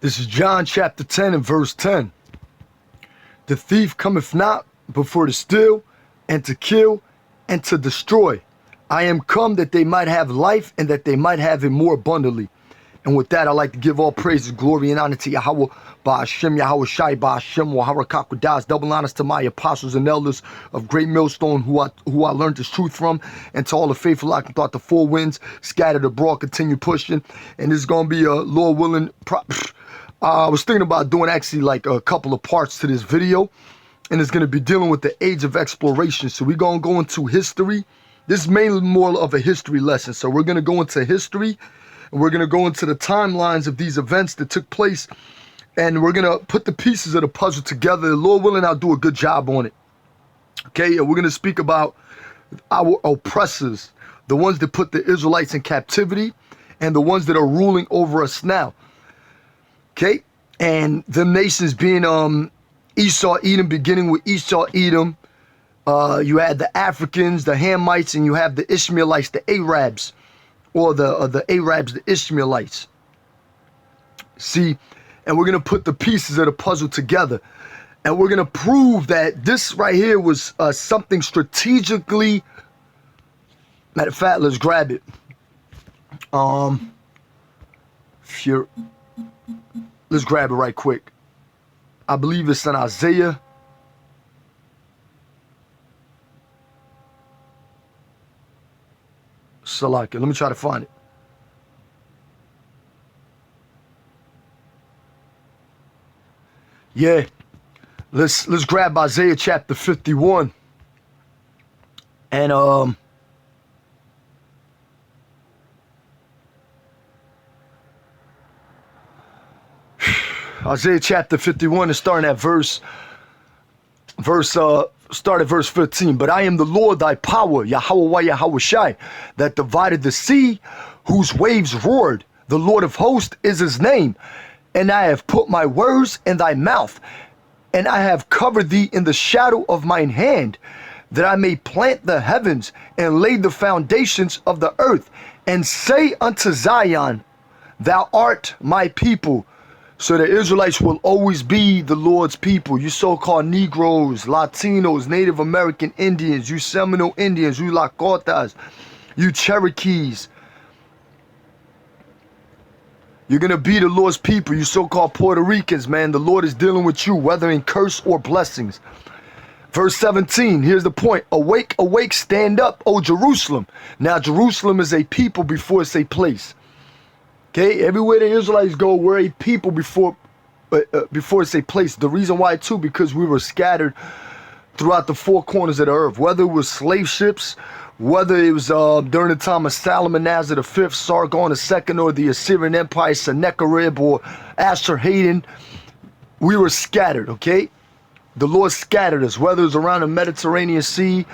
This is John chapter 10 and verse 10. The thief cometh not before to steal and to kill and to destroy. I am come that they might have life and that they might have it more abundantly. And with that, I'd like to give all praises, glory, and honor to Yahweh, Ba'ashem, Yahweh Shai, Ba'ashem, Wahara Kakudas. Double honors to my apostles and elders of Great Millstone who I learned this truth from, and to all the faithful I can thought the four winds scattered abroad, continue pushing. And this is going to be a Lord willing. I was thinking about doing actually like a couple of parts to this video, and it's going to be dealing with the age of exploration. So we're going to go into history. This is mainly more of a history lesson. So we're going to go into history, and we're going to go into the timelines of these events that took place, and we're going to put the pieces of the puzzle together. Lord willing, I'll do a good job on it. Okay, and we're going to speak about our oppressors, the ones that put the Israelites in captivity, and the ones that are ruling over us now. Okay, and the nations being Esau, Edom, beginning with Esau, Edom. You had the Africans, the Hamites, and you have the Ishmaelites, the Arabs, or the Arabs, the Ishmaelites. See, and we're going to put the pieces of the puzzle together. And we're going to prove that this right here was something strategically. Matter of fact, let's grab it. Let's grab it right quick. I believe it's in Isaiah. Salaka. Let me try to find it. Yeah. Let's grab Isaiah chapter 51. And Isaiah chapter 51 is starting at verse 15. But I am the Lord thy power, Yahweh Yahweh Shai, that divided the sea, whose waves roared. The Lord of hosts is his name. And I have put my words in thy mouth, and I have covered thee in the shadow of mine hand, that I may plant the heavens and lay the foundations of the earth, and say unto Zion, thou art my people. So the Israelites will always be the Lord's people. You so-called Negroes, Latinos, Native American Indians, you Seminole Indians, you Lakotas, you Cherokees. You're going to be the Lord's people. You so-called Puerto Ricans, man. The Lord is dealing with you, whether in curse or blessings. Verse 17, here's the point. Awake, awake, stand up, O Jerusalem. Now, Jerusalem is a people before it's a place. Okay, everywhere the Israelites go, we're a people before it's a place. The reason why, too, because we were scattered throughout the four corners of the earth. Whether it was slave ships, whether it was during the time of Salmanassar V, Sargon II, or the Assyrian Empire, Sennacherib, or Ashur-Haden, we were scattered, okay? The Lord scattered us, whether it's around the Mediterranean Sea,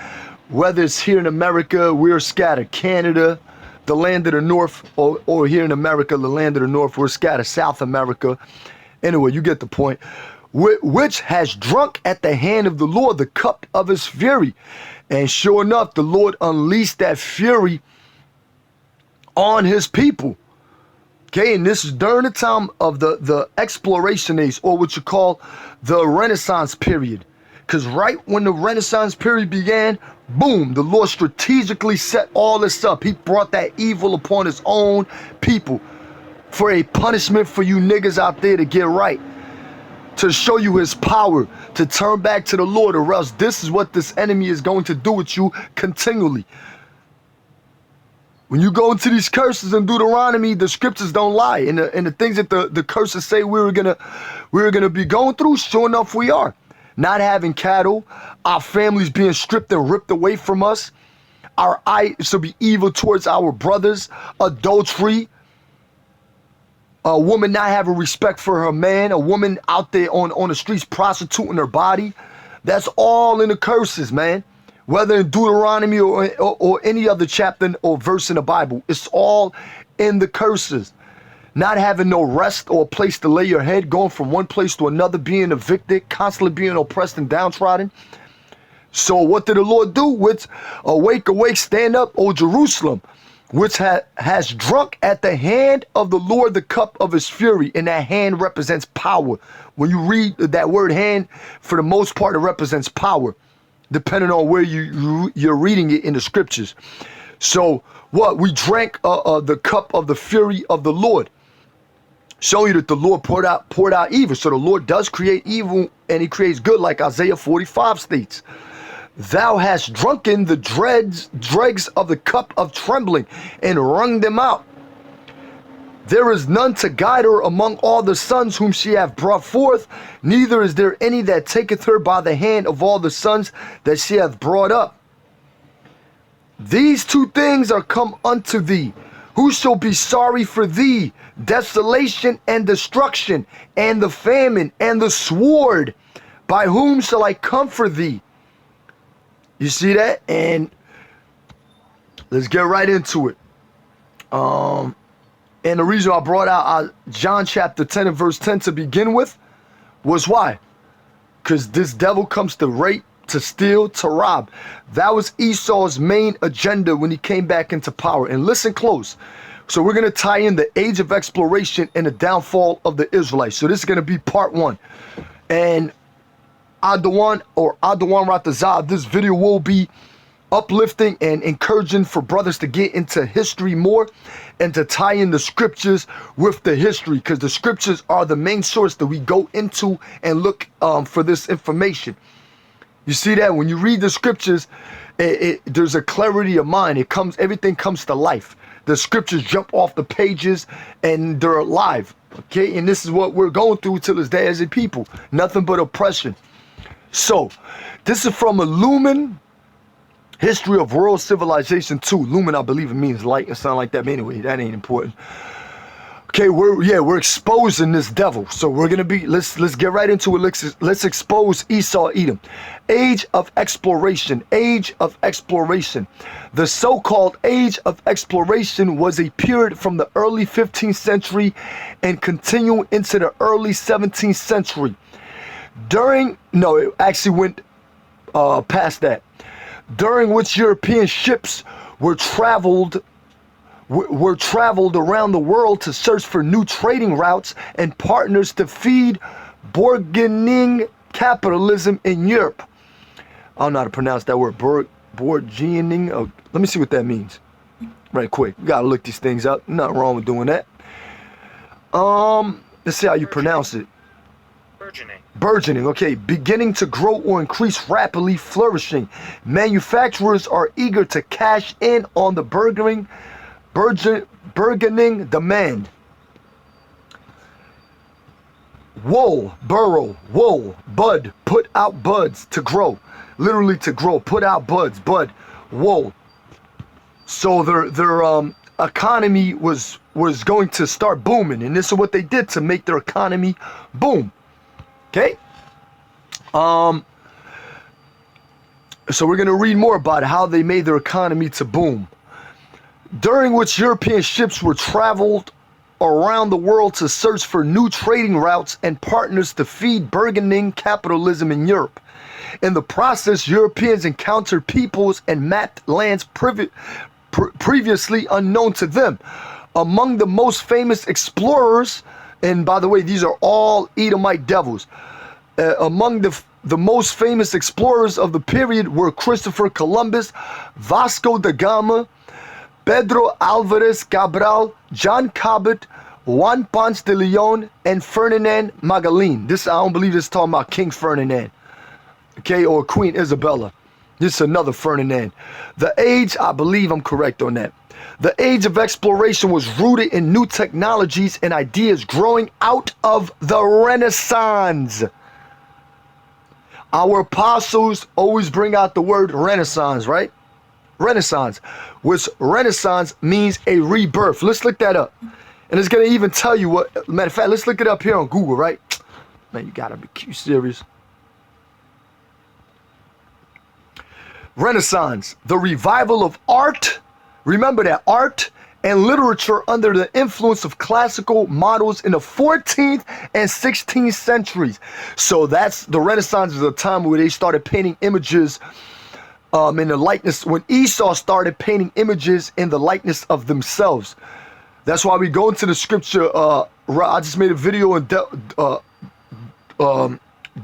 whether it's here in America, we're scattered. Canada, the land of the north, or here in America, the land of the north, we're scattered. South America. Anyway, you get the point. Which has drunk at the hand of the Lord the cup of his fury. And sure enough, the Lord unleashed that fury on his people. Okay, and this is during the time of the exploration age, or what you call the Renaissance period. Because right when the Renaissance period began, boom, the Lord strategically set all this up. He brought that evil upon his own people for a punishment for you niggas out there to get right, to show you his power, to turn back to the Lord, or else this is what this enemy is going to do with you continually. When you go into these curses in Deuteronomy, the scriptures don't lie. And the things that the curses say we were gonna be going through, sure enough we are. Not having cattle, our families being stripped and ripped away from us, our eyes to be evil towards our brothers, adultery, a woman not having respect for her man, a woman out there on the streets prostituting her body. That's all in the curses, man. Whether in Deuteronomy or any other chapter or verse in the Bible, it's all in the curses. Not having no rest or a place to lay your head, going from one place to another, being evicted, constantly being oppressed and downtrodden. So what did the Lord do? With awake, awake, stand up, O Jerusalem. which has drunk at the hand of the Lord the cup of his fury. And that hand represents power. When you read that word hand, for the most part, it represents power, depending on where you're reading it in the scriptures. So what? We drank the cup of the fury of the Lord. Showing you that the Lord poured out evil. So the Lord does create evil and he creates good, like Isaiah 45 states. Thou hast drunken the dregs of the cup of trembling and wrung them out. There is none to guide her among all the sons whom she hath brought forth, neither is there any that taketh her by the hand of all the sons that she hath brought up. These two things are come unto thee. Who shall be sorry for thee? Desolation and destruction, and the famine, and the sword. By whom shall I comfort thee? You see that? And let's get right into it. And the reason I brought out John chapter 10 and verse 10 to begin with was why? Because this devil comes to rape, to steal, to rob. That was Esau's main agenda when he came back into power. And listen close. So we're going to tie in the age of exploration and the downfall of the Israelites. So this is going to be part one. And Adawan Ratazah, this video will be uplifting and encouraging for brothers to get into history more and to tie in the scriptures with the history, because the scriptures are the main source that we go into and look for this information. You see that when you read the scriptures, there's a clarity of mind. Everything comes to life. The scriptures jump off the pages and they're alive. Okay, and this is what we're going through till this day as a people. Nothing but oppression. So, this is from a Lumen, History of World Civilization 2. Lumen, I believe it means light and something like that. But anyway, that ain't important. Okay, we're exposing this devil. So we're gonna be let's get right into it. Let's expose Esau Edom. Age of exploration. Age of exploration. The so-called age of exploration was a period from the early 15th century and continued into the early 17th century. It actually went past that. During which European ships were traveled around the world to search for new trading routes and partners to feed burgeoning capitalism in Europe. I don't know how to pronounce that word, burgeoning. Oh, let me see what that means right quick. You gotta look these things up. Nothing wrong with doing that. Let's see how you pronounce it. Burgeoning, okay. Beginning to grow or increase rapidly, flourishing. Manufacturers are eager to cash in on the burgeoning demand. Wool, burrow, wool, bud, put out buds, to grow. Literally to grow, put out buds, bud, wool. So their economy was going to start booming, and this is what they did to make their economy boom. Okay? So we're going to read more about how they made their economy to boom. During which European ships were traveled around the world to search for new trading routes and partners to feed burgeoning capitalism in Europe. In the process, Europeans encountered peoples and mapped lands previously unknown to them. Among the most famous explorers, and by the way, these are all Edomite devils. Among the most famous explorers of the period were Christopher Columbus, Vasco da Gama, Pedro Alvarez Cabral, John Cabot, Juan Ponce de Leon, and Ferdinand Magellan. I don't believe this is talking about King Ferdinand, okay, or Queen Isabella. This is another Ferdinand. The age, I believe I'm correct on that. The age of exploration was rooted in new technologies and ideas growing out of the Renaissance. Our apostles always bring out the word Renaissance, right? Renaissance, which Renaissance means a rebirth. Let's look that up. And it's going to even tell you what, matter of fact, let's look it up here on Google, right? Man, you got to be serious. Renaissance, the revival of art. Remember that, art and literature under the influence of classical models in the 14th and 16th centuries. So that's the Renaissance, is a time where they started painting images in the likeness, when Esau started painting images in the likeness of themselves. That's why we go into the scripture. I just made a video and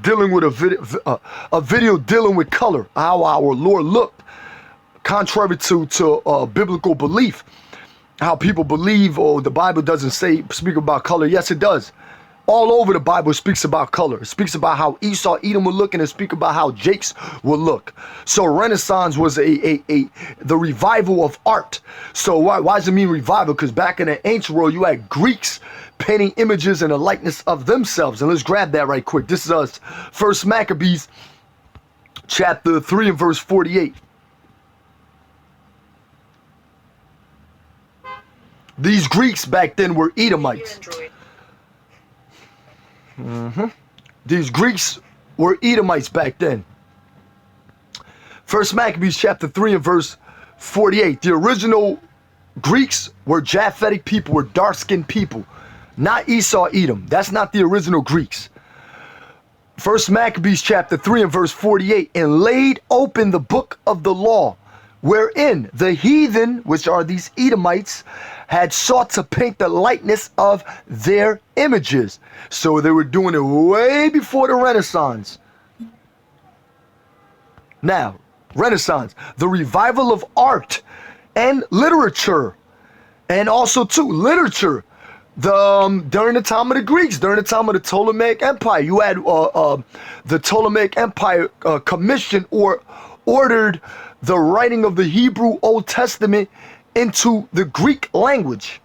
dealing with a video dealing with color, how our Lord looked, contrary to biblical belief. How people believe, oh, the Bible doesn't speak about color. Yes, it does. All over the Bible speaks about color. It speaks about how Esau, Edom would look, and it speaks about how Jake's would look. So Renaissance was the revival of art. So why does it mean revival? Because back in the ancient world, you had Greeks painting images in the likeness of themselves. And let's grab that right quick. This is us, 1 Maccabees, chapter 3 and verse 48. These Greeks back then were Edomites. These Greeks were Edomites back then. 1 Maccabees chapter 3 and verse 48. The original Greeks were Japhetic people, were dark-skinned people. Not Esau, Edom. That's not the original Greeks. 1 Maccabees chapter 3 and verse 48. And laid open the book of the law, wherein the heathen, which are these Edomites, had sought to paint the likeness of their images. So they were doing it way before the Renaissance. Now, Renaissance, the revival of art and literature, and also too literature. During the time of the Greeks, during the time of the Ptolemaic Empire, you had the Ptolemaic Empire commissioned or ordered the writing of the Hebrew Old Testament into the Greek language.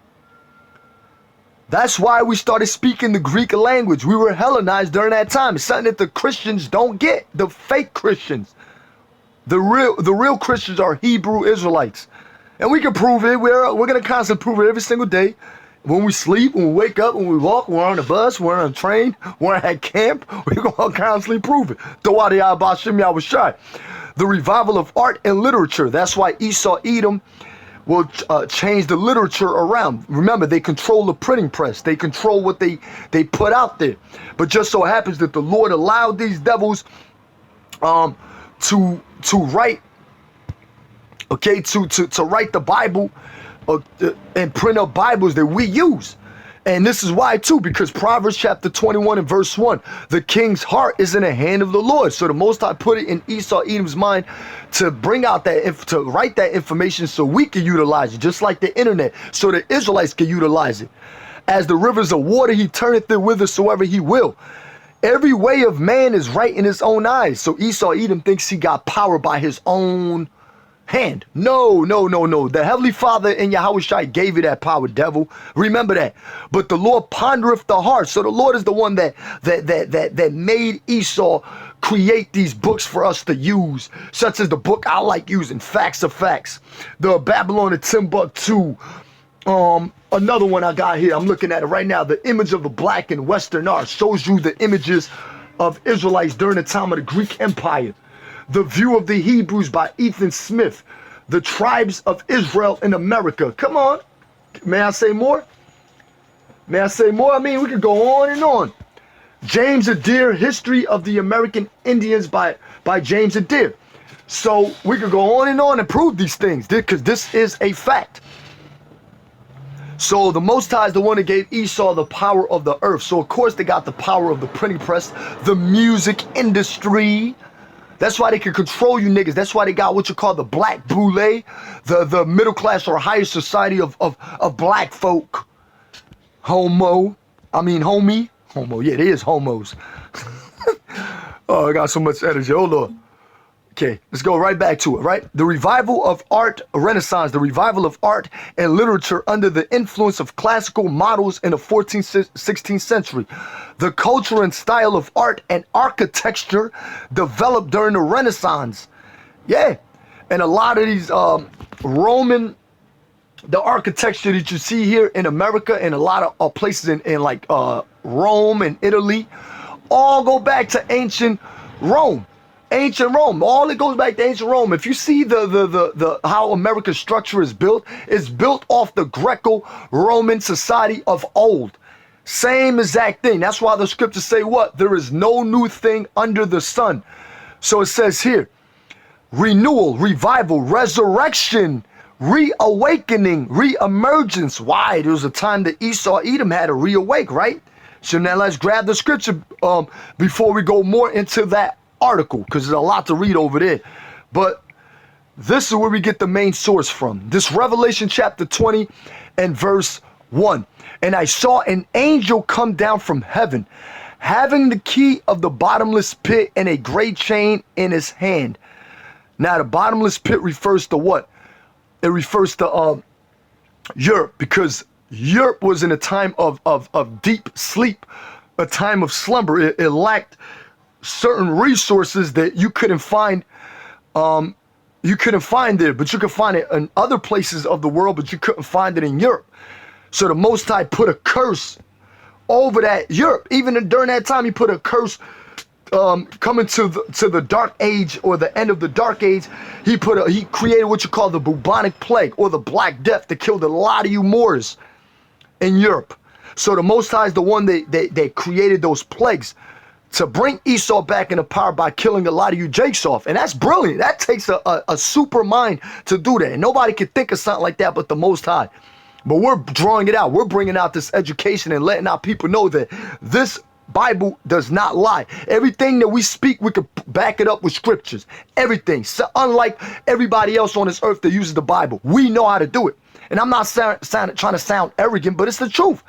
That's why we started speaking the Greek language. We were Hellenized during that time. It's something that the Christians don't get. The fake Christians. The real Christians are Hebrew Israelites. And we can prove it. We're going to constantly prove it every single day. When we sleep, when we wake up, when we walk, when we're on the bus, when we're on a train, when we're at camp, we're going to constantly prove it. The revival of art and literature. That's why Esau, Edom will change the literature around. Remember, they control the printing press. They control what they put out there. But just so happens that the Lord allowed these devils to write, okay, to write the Bible and print up Bibles that we use. And this is why too, because Proverbs chapter 21 and verse 1, the king's heart is in the hand of the Lord. So the Most High put it in Esau, Edom's mind to bring out to write that information so we can utilize it, just like the internet, so the Israelites can utilize it. As the rivers of water, he turneth it whithersoever he will. Every way of man is right in his own eyes. So Esau, Edom thinks he got power by his own hand. No. The Heavenly Father in Yahushua gave you that power, devil. Remember that. But the Lord pondereth the heart. So the Lord is the one that made Esau create these books for us to use, such as the book I like using, Facts of Facts, the Babylon of Timbuktu. Another one I got here, I'm looking at it right now, the image of the black in Western art shows you the images of Israelites during the time of the Greek Empire. The View of the Hebrews by Ethan Smith. The Tribes of Israel in America. Come on. May I say more? May I say more? I mean, we could go on and on. James Adair, History of the American Indians by James Adair. So we could go on and prove these things, because this is a fact. So the Most High is the one that gave Esau the power of the earth. So of course they got the power of the printing press, the music industry. That's why they can control you niggas. That's why they got what you call the black boule, the middle class or higher society of black folk. Homie. Yeah, it is homos. Oh, I got so much energy. Oh, Lord. Okay, let's go right back to it, right? The revival of art, Renaissance, the revival of art and literature under the influence of classical models in the 14th, 16th century. The culture and style of art and architecture developed during the Renaissance. Yeah, and a lot of these Roman, the architecture that you see here in America and a lot of places in like Rome and Italy, all go back to ancient Rome. Ancient Rome, all it goes back to ancient Rome. If you see the how America's structure is built, it's built off the Greco-Roman society of old. Same exact thing. That's why the scriptures say what? There is no new thing under the sun. So it says here, renewal, revival, resurrection, reawakening, reemergence. Why? There was a time that Esau, Edom had to reawake, right? So now let's grab the scripture before we go more into that article, because there's a lot to read over there. But this is where we get the main source from. This Revelation chapter 20 and verse 1. And I saw an angel come down from heaven, having the key of the bottomless pit and a great chain in his hand. Now, the bottomless pit refers to what? It refers to Europe, because Europe was in a time of deep sleep, a time of slumber. It lacked certain resources that you couldn't find. You couldn't find there, but you could find it in other places of the world, but you couldn't find it in Europe. So the Most High put a curse over that Europe. Even during that time, he put a curse coming to the dark age, or the end of the dark age. He created what you call the bubonic plague, or the Black Death, that killed a lot of you Moors in Europe. So the Most High is the one that created those plagues to bring Esau back into power by killing a lot of you Jakes off. And that's brilliant. That takes a super mind to do that. And nobody can think of something like that but the Most High. But we're drawing it out. We're bringing out this education and letting our people know that this Bible does not lie. Everything that we speak, we can back it up with scriptures. Everything. So unlike everybody else on this earth that uses the Bible, we know how to do it. And I'm not trying to sound arrogant, but it's the truth.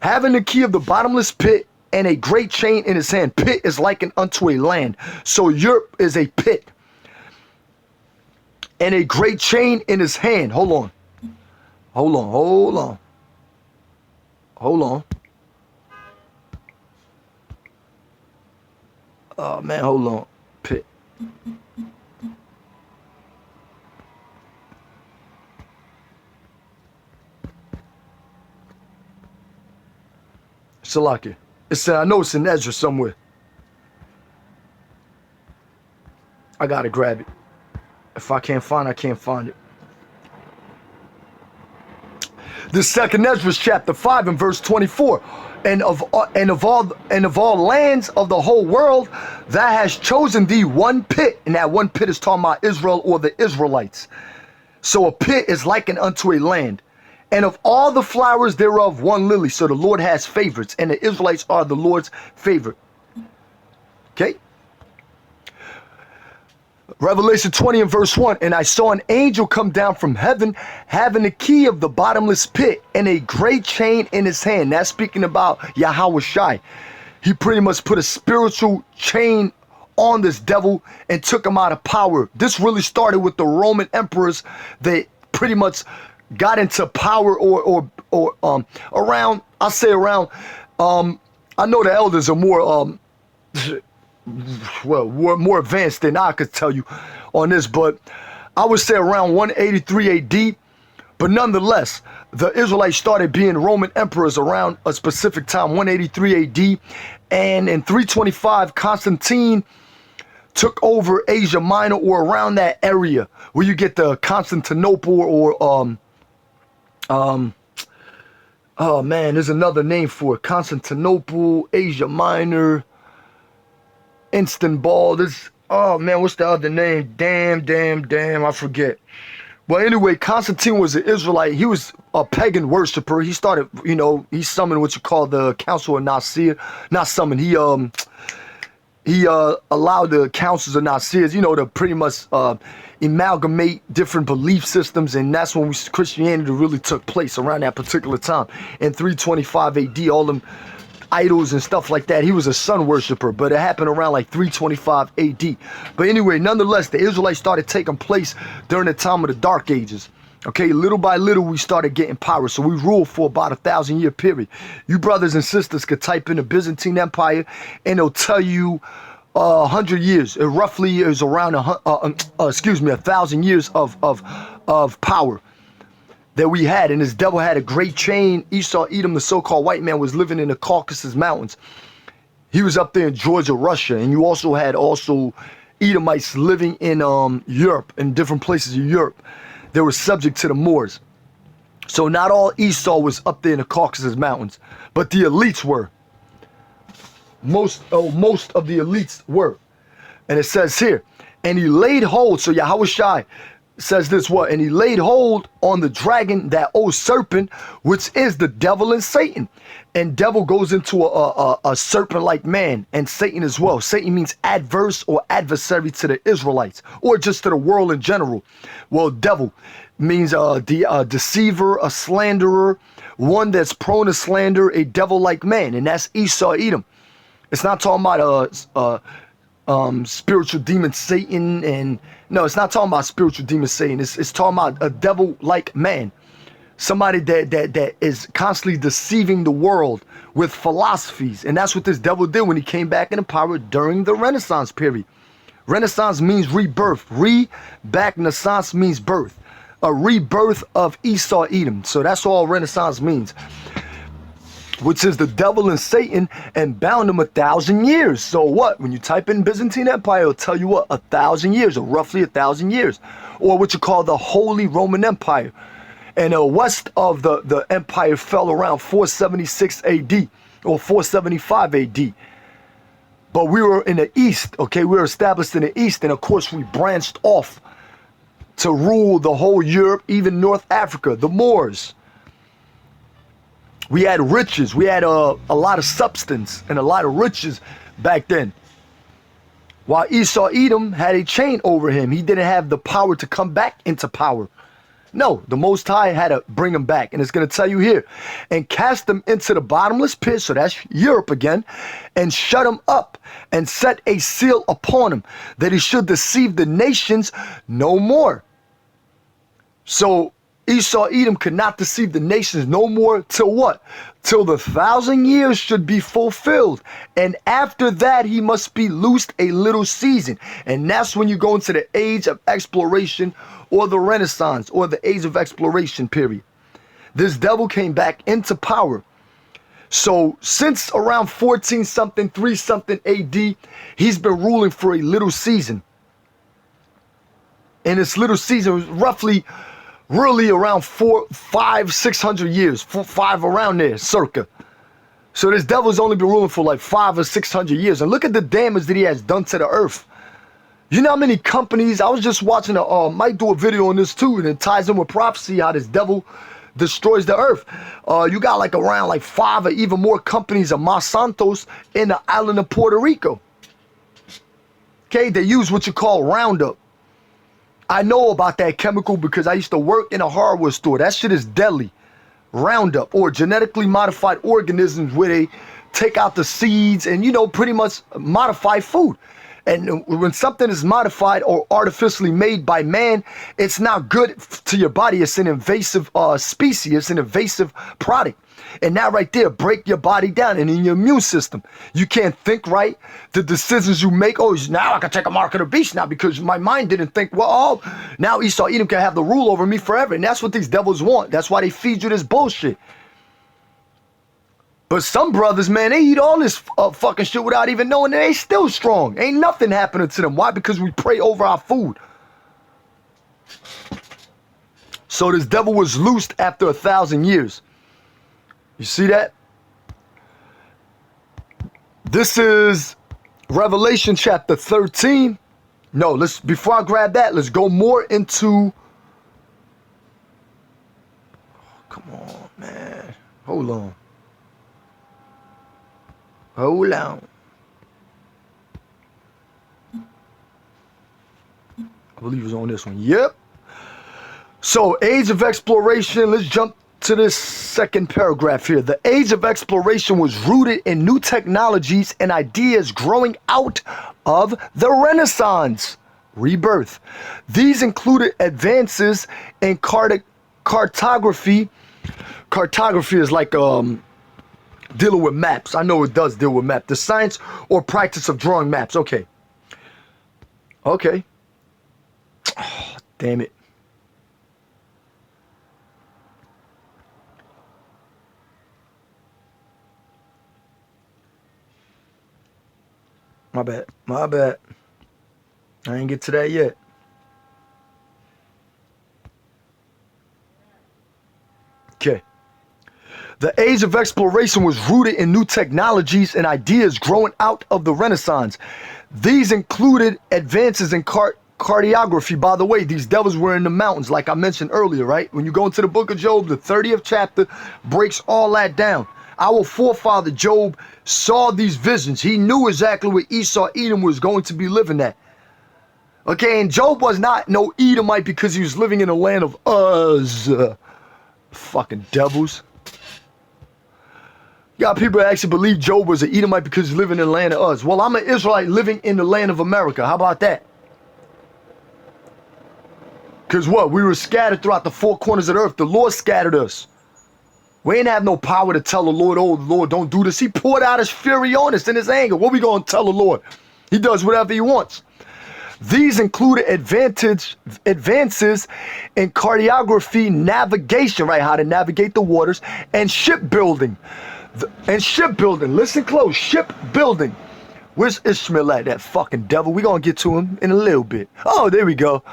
Having the key of the bottomless pit and a great chain in his hand. Pit is likened unto a land. So Europe is a pit. And a great chain in his hand. Hold on. Hold on. Hold on. Hold on. Oh, man, hold on. Pit. Salaki. I know it's in Ezra somewhere. I gotta grab it. If I can't find it, I can't find it. The second Ezra chapter 5 and verse 24. And of all lands of the whole world, thou hast chosen thee one pit, and that one pit is talking about Israel or the Israelites. So a pit is likened unto a land. And of all the flowers thereof, one lily. So the Lord has favorites, and the Israelites are the Lord's favorite. Okay? Revelation 20 and verse 1. And I saw an angel come down from heaven, having the key of the bottomless pit and a great chain in his hand. That's speaking about Yahweh Shai. He pretty much put a spiritual chain on this devil and took him out of power. This really started with the Roman emperors that pretty much got into power or around, I say around, I know the elders are more well, more advanced than I could tell you on this, but I would say around 183 AD. But nonetheless, the Israelites started being Roman emperors around a specific time, 183 AD. And in 325, Constantine took over Asia Minor, or around that area where you get the Constantinople, or oh man, there's another name for it. Constantinople, Asia Minor, Istanbul. This, oh man, what's the other name? Damn, I forget. Well, anyway, Constantine was an Israelite. He was a pagan worshiper. He started, he summoned what you call the Council of Nicaea. Not summoned. He allowed the councils of Nicaea, to pretty much amalgamate different belief systems, and that's when Christianity really took place, around that particular time. In 325 AD, all them idols and stuff like that. He was a sun worshiper, but it happened around like 325 AD. But anyway, nonetheless, the Israelites started taking place during the time of the Dark Ages. Okay, little by little, we started getting power. So we ruled for about 1,000-year period. You brothers and sisters could type in the Byzantine Empire, and it'll tell you 100 years. It roughly is around 1,000 years of power that we had. And this devil had a great chain. Esau, Edom, the so-called white man, was living in the Caucasus Mountains. He was up there in Georgia, Russia. And you also had Edomites living in Europe, in different places of Europe. They were subject to the Moors. So not all Esau was up there in the Caucasus Mountains, but the elites were. Most of the elites were. And it says here, And he laid hold, so Yahushua says this, what? And he laid hold on the dragon, that old serpent, which is the devil and Satan. And devil goes into a serpent like man, and Satan as well. Satan means adverse or adversary to the Israelites, or just to the world in general. Well, devil means the deceiver, a slanderer, one that's prone to slander, a devil like man, and that's Esau Edom. It's not talking about spiritual demon Satan, and no, it's not talking about spiritual demon Satan. It's talking about a devil like man, somebody that is constantly deceiving the world with philosophies. And that's what this devil did when he came back into power during the Renaissance period. Renaissance means rebirth. Back Naissance means birth. A rebirth of Esau Edom. So that's all Renaissance means, which is the devil and Satan, and bound them 1,000 years. So what? When you type in Byzantine Empire, it'll tell you what? 1,000 years, or roughly 1,000 years, or what you call the Holy Roman Empire. And west of the empire fell around 476 AD or 475 AD. But we were in the east, okay? We were established in the east, and of course we branched off to rule the whole Europe, even North Africa, the Moors. We had riches. We had a lot of substance and a lot of riches back then. While Esau Edom had a chain over him. He didn't have the power to come back into power. No, the Most High had to bring him back. And it's going to tell you here. And cast them into the bottomless pit, so that's Europe again, and shut him up, and set a seal upon him, that he should deceive the nations no more. So Esau Edom could not deceive the nations no more till what? Till the 1,000 years should be fulfilled. And after that, he must be loosed a little season. And that's when you go into the age of exploration, or the Renaissance, or the age of exploration period. This devil came back into power. So since around 14 something, 3 something AD, he's been ruling for a little season. And this little season was roughly really around 400, 500, 600 years, 5 around there, circa. So this devil's only been ruling for like 500 or 600 years. And look at the damage that he has done to the earth. You know how many companies, I was just watching, might do a video on this too, and it ties in with prophecy, how this devil destroys the earth. You got like around like 5 or even more companies of Monsanto's in the island of Puerto Rico. Okay, they use what you call Roundup. I know about that chemical because I used to work in a hardware store. That shit is deadly. Roundup, or genetically modified organisms, where they take out the seeds and, you know, pretty much modify food. And when something is modified or artificially made by man, it's not good to your body. It's an invasive species. It's an invasive product. And that right there, break your body down, and in your immune system. You can't think right. The decisions you make, oh, now I can take a mark of the beast now because my mind didn't think, well, oh, now Esau Edom can have the rule over me forever. And that's what these devils want. That's why they feed you this bullshit. But some brothers, man, they eat all this fucking shit without even knowing that they still strong. Ain't nothing happening to them. Why? Because we pray over our food. So this devil was loosed after 1,000 years. You see that? This is Revelation chapter 13. No, before I grab that, let's go more into... Oh, come on, man. Hold on. Hold on. I believe it was on this one. Yep. So, age of exploration. Let's jump to this second paragraph here. The age of exploration was rooted in new technologies and ideas growing out of the Renaissance. Rebirth. These included advances in cartography. Cartography is like dealing with maps. I know it does deal with maps. The science or practice of drawing maps. Okay. Okay. Oh, damn it. My bad. My bad. I ain't get to that yet. Okay. The age of exploration was rooted in new technologies and ideas growing out of the Renaissance. These included advances in cartography. By the way, these devils were in the mountains, like I mentioned earlier, right? When you go into the book of Job, the 30th chapter breaks all that down. Our forefather Job saw these visions. He knew exactly where Esau, Edom was going to be living at. Okay, and Job was not no Edomite because he was living in the land of Uz. Fucking devils. You got people that actually believe Job was an Edomite because he's living in the land of Uz. Well, I'm an Israelite living in the land of America. How about that? Because what? We were scattered throughout the four corners of the earth. The Lord scattered us. We ain't have no power to tell the Lord, oh, Lord, don't do this. He poured out his fury on us in his anger. What we going to tell the Lord? He does whatever he wants. These included advances in cartography, navigation, right? How to navigate the waters, and shipbuilding. Listen close. Shipbuilding. Where's Ishmael at, that fucking devil? We gonna get to him in a little bit. Oh, there we go.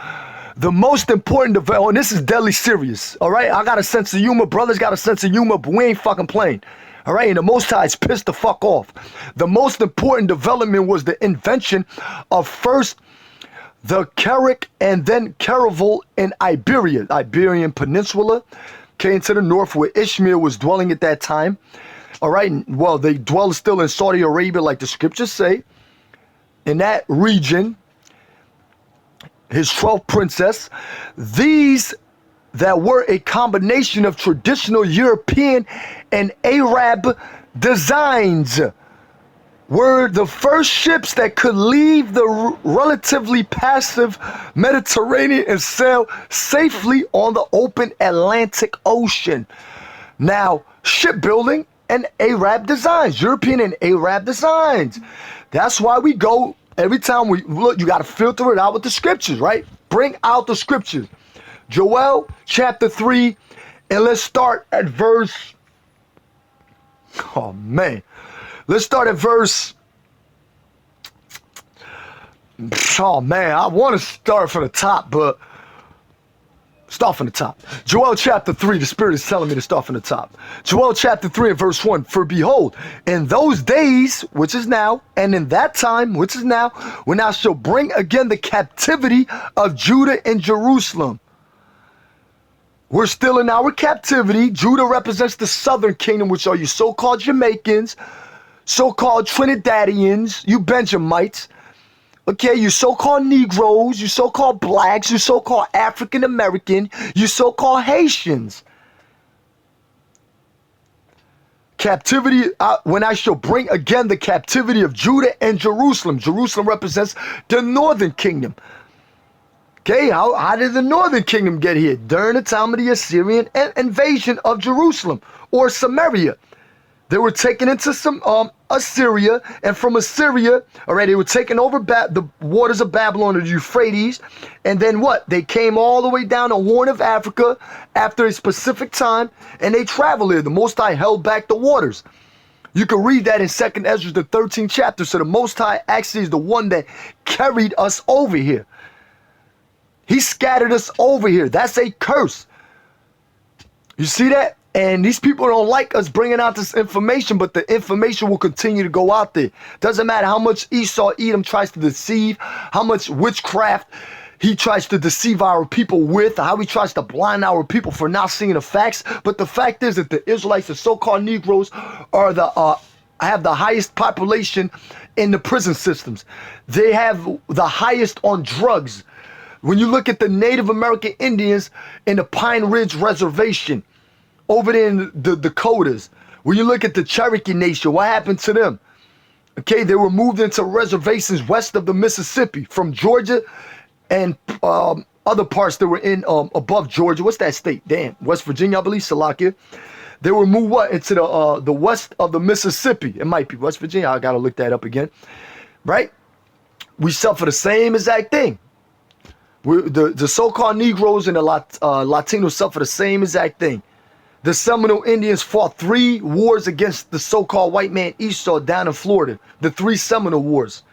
The most important development, and this is deadly serious, all right? I got a sense of humor. Brothers got a sense of humor, but we ain't fucking playing. All right, and the Most High is pissed the fuck off. The most important development was the invention of first the Carrick and then Caravel in Iberia, Iberian Peninsula, came to the north where Ishmael was dwelling at that time. All right, well, they dwell still in Saudi Arabia, like the scriptures say. In that region, his 12th princess, these that were a combination of traditional European and Arab designs were the first ships that could leave the relatively passive Mediterranean and sail safely on the open Atlantic Ocean. Now, shipbuilding and Arab designs, European and Arab designs. That's why we go, every time we look, you got to filter it out with the scriptures, right? Bring out the scriptures. Joel chapter 3, and let's start at verse, oh man. Let's start at verse, oh man, I want to start from the top, but start from the top. Joel chapter 3, the Spirit is telling me to start from the top. Joel chapter 3 and verse 1, for behold, in those days, which is now, and in that time, which is now, when I shall bring again the captivity of Judah and Jerusalem. We're still in our captivity. Judah represents the southern kingdom, which are you so-called Jamaicans, so-called Trinidadians, you Benjamites, okay, you so-called Negroes, you so-called blacks, you so-called African American, you so-called Haitians. Captivity, when I shall bring again the captivity of Judah and Jerusalem. Jerusalem represents the northern kingdom. Okay, how did the northern kingdom get here? During the time of the Assyrian invasion of Jerusalem or Samaria. They were taken into Assyria, and from Assyria, all right, they were taken over the waters of Babylon, the Euphrates, and then what? They came all the way down the Horn of Africa after a specific time, and they traveled here. The Most High held back the waters. You can read that in 2nd Ezra, the 13th chapter. So the Most High actually is the one that carried us over here. He scattered us over here. That's a curse. You see that? And these people don't like us bringing out this information, but the information will continue to go out there. Doesn't matter how much Esau, Edom tries to deceive, how much witchcraft he tries to deceive our people with, how he tries to blind our people for not seeing the facts. But the fact is that the Israelites, the so-called Negroes, are have the highest population in the prison systems. They have the highest on drugs. When you look at the Native American Indians in the Pine Ridge Reservation, over there in the Dakotas, when you look at the Cherokee Nation, what happened to them? Okay, they were moved into reservations west of the Mississippi from Georgia and other parts that were in above Georgia. What's that state? Damn, West Virginia, I believe, Salakia. They were moved what into the west of the Mississippi. It might be West Virginia. I gotta look that up again. Right? We suffer the same exact thing. The so-called Negroes and the Latinos suffer the same exact thing. The Seminole Indians fought 3 wars against the so-called white man Esau down in Florida. The 3 Seminole Wars.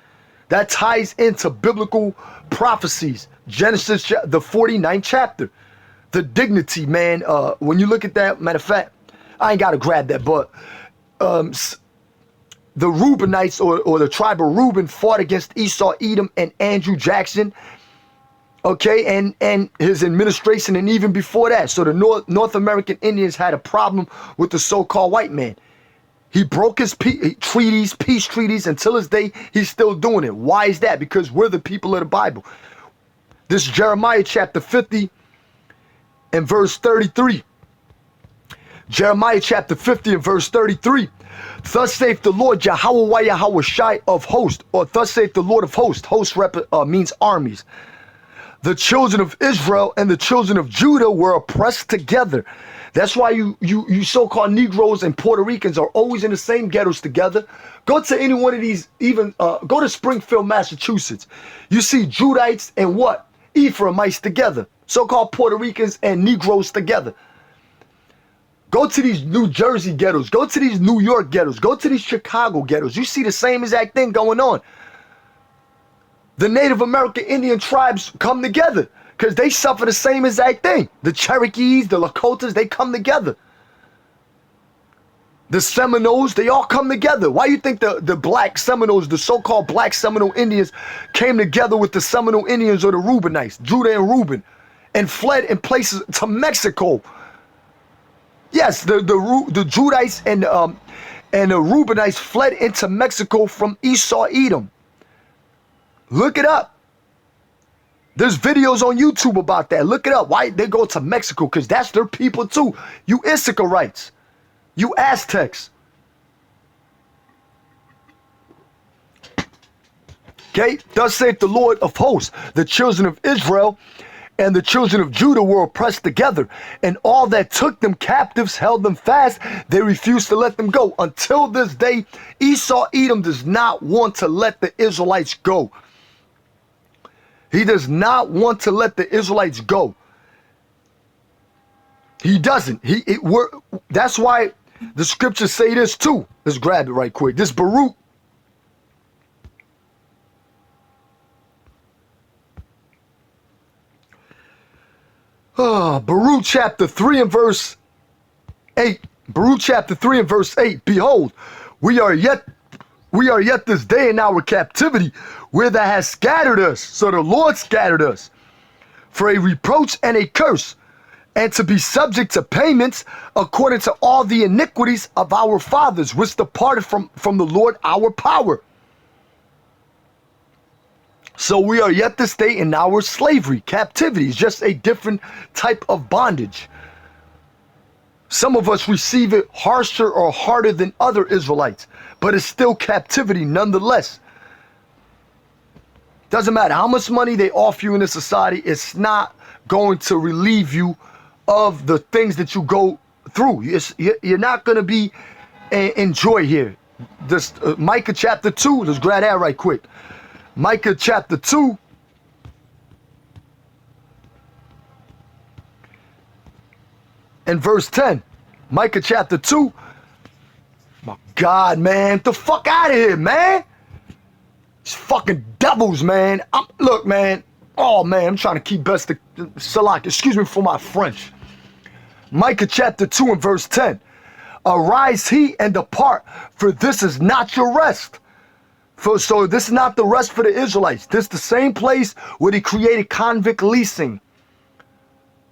That ties into biblical prophecies. Genesis, the 49th chapter. The dignity, man. When you look at that, matter of fact, I ain't got to grab that, but the Reubenites or the tribe of Reuben fought against Esau, Edom, and Andrew Jackson. Okay, and his administration, and even before that. So the North American Indians had a problem with the so-called white man. He broke his peace treaties. Until this day, he's still doing it. Why is that? Because we're the people of the Bible. This is Jeremiah chapter 50 and verse 33. Jeremiah chapter 50 and verse 33. Thus saith the Lord Yahweh Shai of hosts, or thus saith the Lord of hosts. Host means armies. The children of Israel and the children of Judah were oppressed together. That's why you so-called Negroes and Puerto Ricans are always in the same ghettos together. Go to any one of these, even go to Springfield, Massachusetts. You see Judites and what? Ephraimites together. So-called Puerto Ricans and Negroes together. Go to these New Jersey ghettos. Go to these New York ghettos. Go to these Chicago ghettos. You see the same exact thing going on. The Native American Indian tribes come together because they suffer the same exact thing. The Cherokees, the Lakotas, they come together. The Seminoles, they all come together. Why you think the black Seminoles, the so-called black Seminole Indians, came together with the Seminole Indians or the Reubenites, Judah and Reuben, and fled in places to Mexico? Yes, the Judites and the Reubenites fled into Mexico from Esau, Edom. Look it up. There's videos on YouTube about that. Look it up. Why they go to Mexico? Because that's their people too. You Issacharites. You Aztecs. Okay? Thus saith the Lord of hosts, the children of Israel and the children of Judah were oppressed together, and all that took them captives held them fast. They refused to let them go. Until this day, Esau, Edom does not want to let the Israelites go. He does not want to let the Israelites go. He doesn't. That's why the scriptures say this too. Let's grab it right quick. This Baruch. Baruch chapter 3 and verse 8. Baruch chapter 3 and verse 8. Behold, we are yet this day in our captivity, where thou hast scattered us. So the Lord scattered us for a reproach and a curse, and to be subject to payments according to all the iniquities of our fathers, which departed from the Lord our power. So we are yet this day in our slavery, captivity. It's just a different type of bondage. Some of us receive it harsher or harder than other Israelites, but it's still captivity nonetheless. Doesn't matter how much money they offer you in this society, it's not going to relieve you of the things that you go through. You're not going to be enjoy here. This Micah chapter 2, let's grab that right quick. Micah chapter 2. And verse 10. Micah chapter 2. My God, man. Get the fuck out of here, man. These fucking devils, man. Look, man. Oh, man. I'm trying to keep best to Salak. Excuse me for my French. Micah chapter 2 and verse 10. Arise he and depart, for this is not your rest. So this is not the rest for the Israelites. This is the same place where they created convict leasing.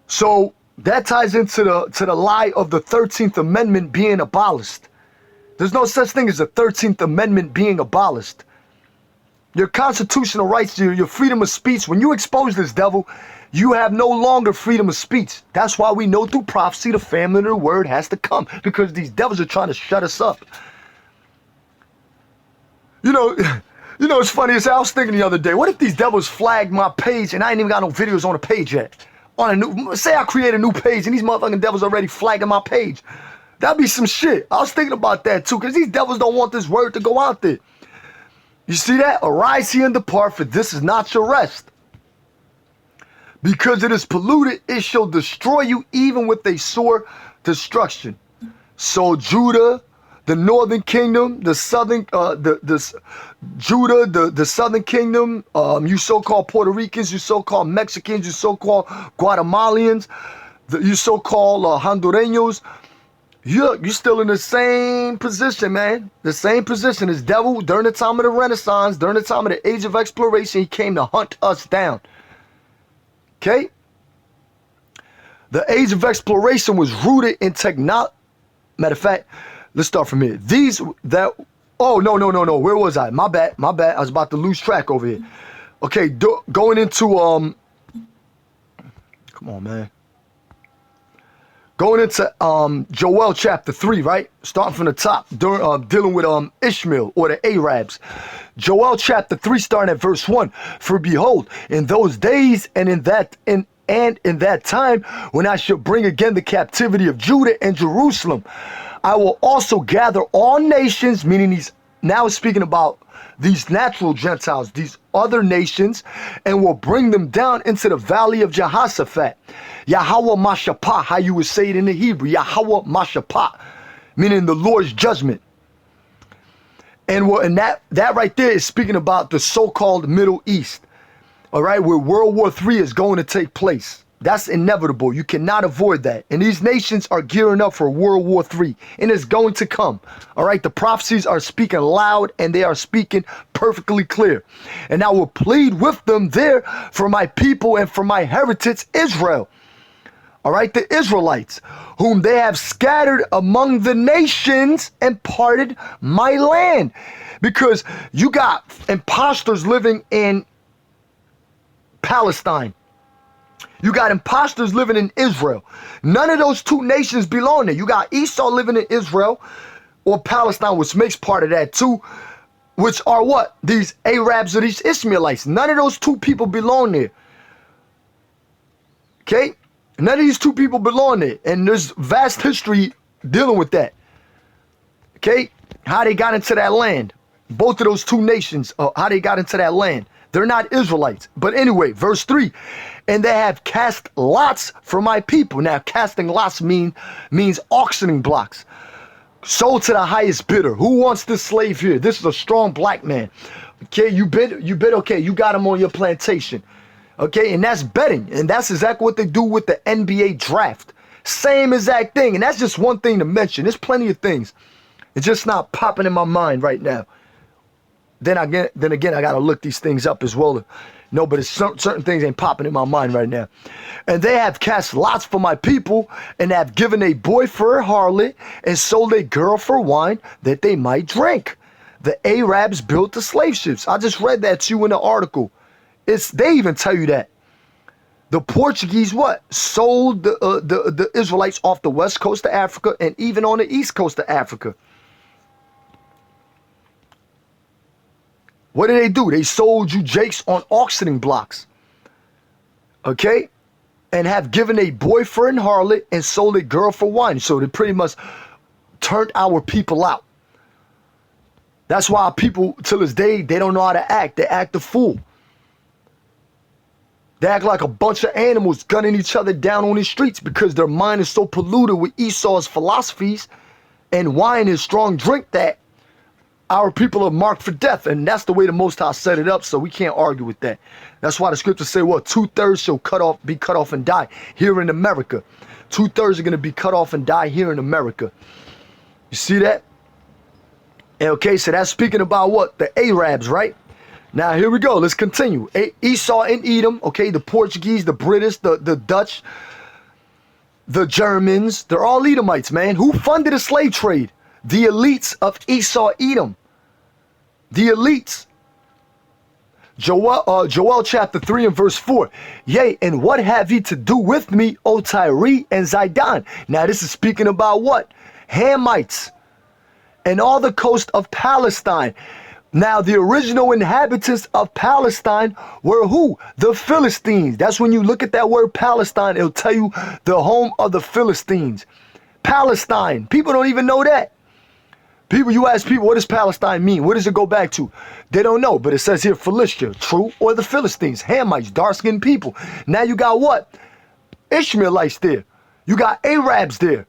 So that ties into the lie of the 13th Amendment being abolished. There's no such thing as the 13th Amendment being abolished. Your constitutional rights, your freedom of speech, when you expose this devil, you have no longer freedom of speech. That's why we know through prophecy the famine of the word has to come, because these devils are trying to shut us up. You know, it's funny as I was thinking the other day, what if these devils flagged my page and I ain't even got no videos on the page yet? Say I create a new page and these motherfucking devils already flagging my page. That'd be some shit. I was thinking about that too, because these devils don't want this word to go out there. You see that? Arise ye and depart, for this is not your rest. Because it is polluted, it shall destroy you even with a sore destruction. So Judah, the northern kingdom, the southern, Judah, the southern kingdom, you so-called Puerto Ricans, you so-called Mexicans, you so-called Guatemalans, you so-called Hondureños, you're still in the same position, man. The same position as devil during the time of the Renaissance, during the time of the age of exploration. He came to hunt us down. Okay? The age of exploration was rooted in technology. Matter of fact, let's start from here. Oh, no. Where was I? My bad. I was about to lose track over here. Okay, going into, come on, man. Going into Joel chapter 3, right? Starting from the top, dealing with Ishmael or the Arabs. Joel chapter 3, starting at verse 1. For behold, in those days and in that time, when I shall bring again the captivity of Judah and Jerusalem, I will also gather all nations, meaning he's now speaking about these natural Gentiles, these other nations, and will bring them down into the valley of Jehoshaphat. Yahweh Mashapah, how you would say it in the Hebrew. Yahweh Mashapah, meaning the Lord's judgment. And that right there is speaking about the so-called Middle East. All right, where World War III is going to take place. That's inevitable. You cannot avoid that. And these nations are gearing up for World War III, and it's going to come. All right, the prophecies are speaking loud, and they are speaking perfectly clear. And I will plead with them there for my people and for my heritage, Israel. All right, the Israelites, whom they have scattered among the nations and parted my land. Because you got imposters living in Palestine. You got imposters living in Israel. None of those two nations belong there. You got Esau living in Israel or Palestine, which makes part of that too, which are what? These Arabs or these Ishmaelites. None of those two people belong there. Okay? None of these two people belong there. And there's vast history dealing with that. Okay? How they got into that land. Both of those two nations, how they got into that land. They're not Israelites. But anyway, verse 3, and they have cast lots for my people. Now, casting lots means auctioning blocks. Sold to the highest bidder. Who wants this slave here? This is a strong black man. Okay, you bid, okay, you got him on your plantation. Okay, and that's betting. And that's exactly what they do with the NBA draft. Same exact thing. And that's just one thing to mention. There's plenty of things. It's just not popping in my mind right now. Then again, I got to look these things up as well. No, but it's certain things ain't popping in my mind right now. And they have cast lots for my people, and have given a boy for a harlot, and sold a girl for wine, that they might drink. The Arabs built the slave ships. I just read that to you in the article. They even tell you that. The Portuguese what? Sold the Israelites off the west coast of Africa, and even on the east coast of Africa. What did they do? They sold you jakes on auctioning blocks. Okay? And have given a boy for an harlot, and sold a girl for wine. So they pretty much turned our people out. That's why people, till this day, they don't know how to act. They act a fool. They act like a bunch of animals gunning each other down on the streets because their mind is so polluted with Esau's philosophies and wine is strong drink that our people are marked for death. And that's the way the Most High set it up, so we can't argue with that. That's why the scriptures say, what? 2/3 shall be cut off and die here in America. 2/3 are going to be cut off and die here in America. You see that? Okay, so that's speaking about what? The Arabs, right? Now, here we go. Let's continue. Esau and Edom, okay, the Portuguese, the British, the Dutch, the Germans, they're all Edomites, man. Who funded the slave trade? The elites of Esau, Edom. The elites. Joel chapter 3 and verse 4. Yea, and what have ye to do with me, O Tyre and Zidon? Now, this is speaking about what? Hamites and all the coast of Palestine. Now, the original inhabitants of Palestine were who? The Philistines. That's when you look at that word Palestine, it'll tell you the home of the Philistines. Palestine. People don't even know that. You ask people, what does Palestine mean? What does it go back to? They don't know, but it says here Philistia, true, or the Philistines, Hamites, dark-skinned people. Now you got what? Ishmaelites there. You got Arabs there.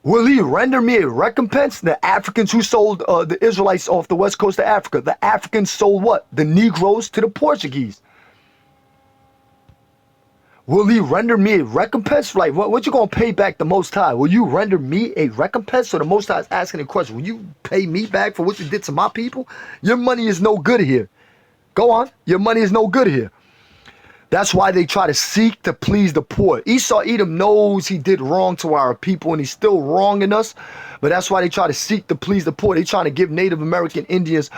Will he render me a recompense? The Africans who sold the Israelites off the west coast of Africa. The Africans sold what? The Negroes to the Portuguese. Will he render me a recompense? Like, what you gonna pay back the Most High? Will you render me a recompense? So the Most High is asking a question. Will you pay me back for what you did to my people? Your money is no good here. Go on. Your money is no good here. That's why they try to seek to please the poor. Esau Edom knows he did wrong to our people and he's still wronging us. But that's why they try to seek to please the poor. They trying to give Native American Indians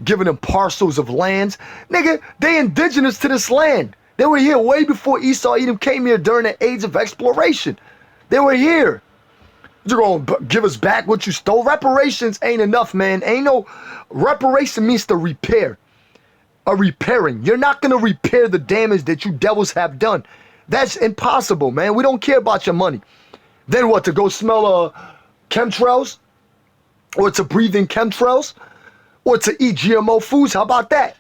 giving them parcels of lands. Nigga, they indigenous to this land. They were here way before Esau Edom came here during the age of exploration. They were here. You're gonna give us back what you stole? Reparations ain't enough, man. Ain't no reparation means to repair. A repairing. You're not going to repair the damage that you devils have done. That's impossible, man. We don't care about your money. Then what, to go smell chemtrails? Or to breathe in chemtrails? Or to eat GMO foods? How about that?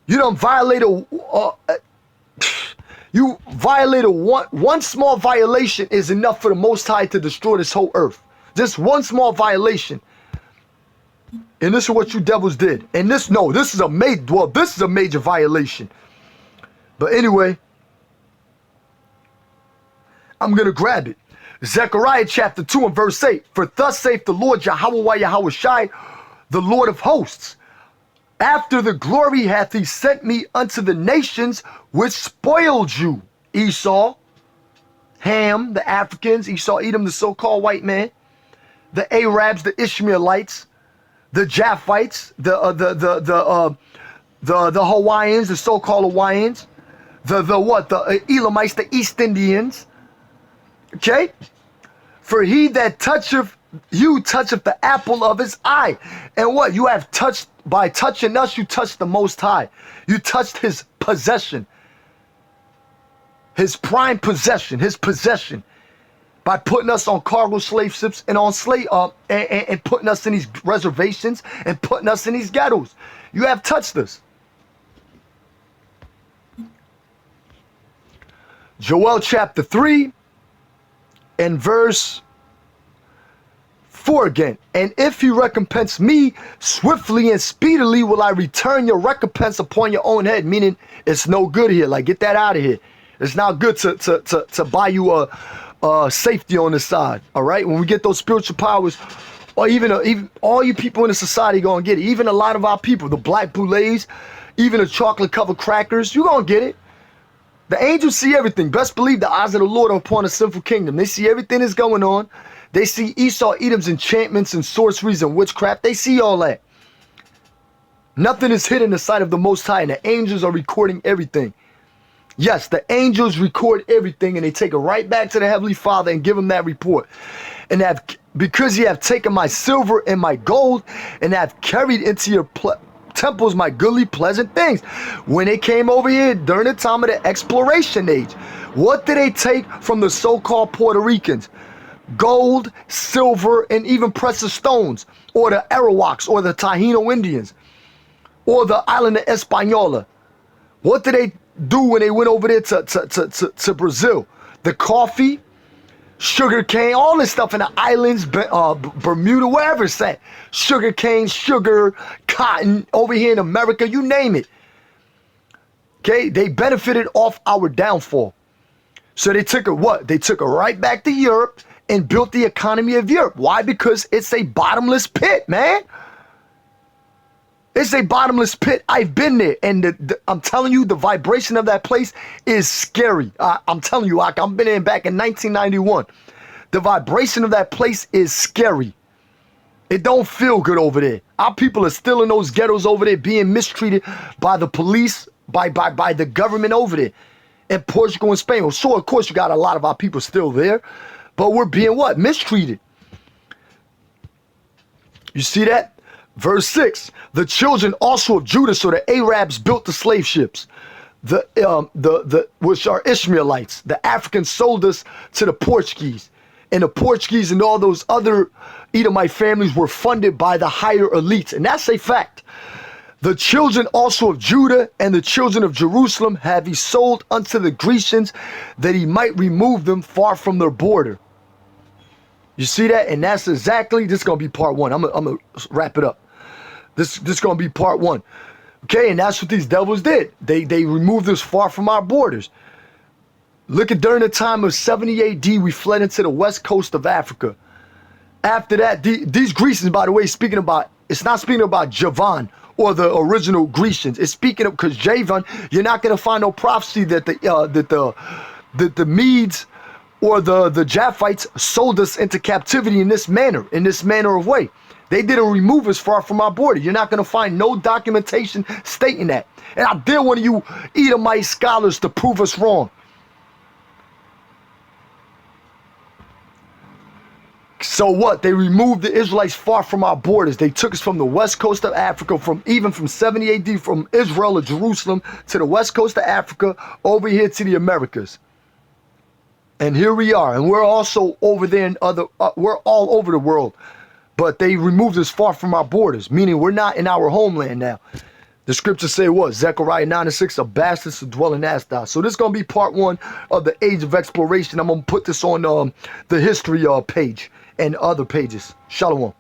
You don't violate one small violation is enough for the Most High to destroy this whole earth. Just one small violation. And this is what you devils did. And this is a major violation. But anyway, I'm going to grab it. Zechariah chapter 2 and verse 8. For thus saith the Lord Yahweh Yahushai, the Lord of hosts. After the glory hath he sent me unto the nations which spoiled you. Esau, Ham, the Africans, Esau Edom, the so-called white man, the Arabs, the Ishmaelites, the Japhites, the Hawaiians, the so-called Hawaiians, the Elamites, the East Indians. Okay? For he that toucheth you toucheth the apple of his eye. And what? You have touched, by touching us, you touched the Most High. You touched his possession. His prime possession, his possession. By putting us on cargo slave ships and on and putting us in these reservations and putting us in these ghettos. You have touched us. Joel chapter 3 and verse 4 again. And if you recompense me, swiftly and speedily will I return your recompense upon your own head. Meaning it's no good here. Like, get that out of here. It's not good to buy you a safety on the side. All right, when we get those spiritual powers, or even all you people in the society gonna get it. Even a lot of our people, the black boulets, even the chocolate covered crackers, you gonna get it. The angels see everything. Best believe the eyes of the Lord are upon a sinful kingdom. They see everything that's going on. They see Esau Edom's enchantments and sorceries and witchcraft. They see all that. Nothing is hidden in the sight of the Most High, and the angels are recording everything. Yes, the angels record everything, and they take it right back to the Heavenly Father and give him that report. And because ye have taken my silver and my gold, and have carried into your temples my goodly pleasant things. When they came over here during the time of the exploration age, what did they take from the so-called Puerto Ricans? Gold, silver, and even precious stones, or the Arawaks, or the Taino Indians, or the island of Española. What did they do when they went over there to Brazil? The coffee, sugar cane, all this stuff in the islands, Bermuda, wherever it's at. Sugar cane, sugar, cotton, over here in America, you name it. Okay, they benefited off our downfall. So they took it what? They took it right back to Europe and built the economy of Europe. Why? Because it's a bottomless pit, man. It's a bottomless pit. I've been there, and I'm telling you, the vibration of that place is scary. I'm telling you, I've been there back in 1991. The vibration of that place is scary. It don't feel good over there. Our people are still in those ghettos over there, being mistreated by the police, by the government over there, in Portugal and Spain. Well, sure, of course, you got a lot of our people still there, but we're being what? Mistreated. You see that? Verse 6, the children also of Judah, so the Arabs built the slave ships, which are Ishmaelites. The Africans sold us to the Portuguese, and the Portuguese and all those other Edomite families were funded by the higher elites, and that's a fact. The children also of Judah and the children of Jerusalem have he sold unto the Grecians, that he might remove them far from their border. You see that? And that's exactly, this is going to be part one. I'm going to wrap it up. This is going to be part one. Okay, and that's what these devils did. They removed us far from our borders. Look at during the time of 70 AD, we fled into the west coast of Africa. After that, these Grecians, by the way, speaking about, it's not speaking about Javan or the original Grecians. It's speaking of, because Javan, you're not going to find no prophecy that the Medes or the Japhites sold us into captivity in this manner of way. They didn't remove us far from our border. You're not going to find no documentation stating that. And I dare one of you Edomite scholars to prove us wrong. So what? They removed the Israelites far from our borders. They took us from the west coast of Africa, even from 70 AD, from Israel or Jerusalem to the west coast of Africa, over here to the Americas. And here we are. And we're also over there in we're all over the world. But they removed us far from our borders, meaning we're not in our homeland now. The scriptures say what? Zechariah 9:6, a bastard to dwell in Ashdod. So this is going to be part 1 of the Age of Exploration. I'm going to put this on the history page and other pages. Shalom.